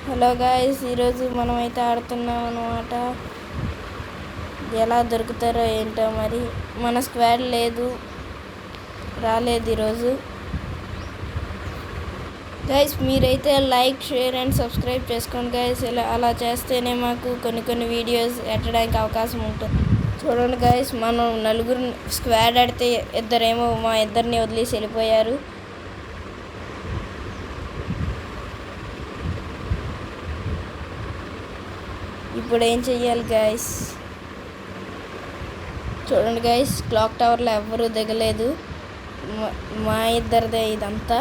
Hello guys, ఈరోజు మనమైతే ఆడుతున్నాం అనమాట. ఎలా దొరుకుతారో ఏంటో మరి. మన స్క్వాడ్ రాలేదు ఈరోజు. గైస్ మీరైతే లైక్, షేర్ అండ్ సబ్స్క్రైబ్ చేసుకోండి గైస్. అలా చేస్తేనే మాకు కొన్ని వీడియోస్ పెట్టడానికి అవకాశం ఉంటుంది. చూడండి గైస్, మనం నలుగురు స్క్వాడ్ ఆడితే ఇద్దరేమో మా ఇద్దరిని వదిలేసి వెళ్ళిపోయారు. ఇప్పుడు ఏం చెయ్యాలి గైస్? చూడండి గైస్, క్లాక్ టవర్లో ఎవ్వరూ దిగలేదు. మా ఇద్దరిదే ఇదంతా.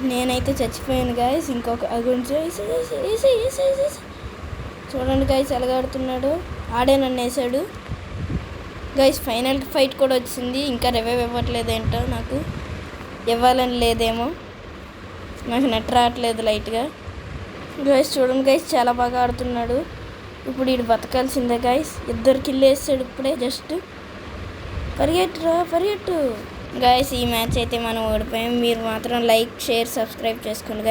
నేనైతే చచ్చిపోయాను గాయస్. ఇంకొక చూడండి గాయస్ ఎలాగాడుతున్నాడు. ఆడే నన్ను వేసాడు గైస్. ఫైనల్ ఫైట్ కూడా వచ్చింది. ఇంకా రివైవ్ ఇవ్వట్లేదేంటో, నాకు ఇవ్వాలని లేదేమో. నాకు నెట్ రావట్లేదు లైట్గా. గైస్ చూడండి గైస్, చాలా బాగా ఆడుతున్నాడు. ఇప్పుడు వీడు బతకాల్సిందే గైస్. 2 కిల్ వేసాడు ఇప్పుడే. జస్ట్ పరిగెట్టు గైస్. ఈ మ్యాచ్ అయితే మనం ఓడిపోయాం. మీరు మాత్రం లైక్, షేర్, సబ్స్క్రైబ్ చేసుకోండి గైస్.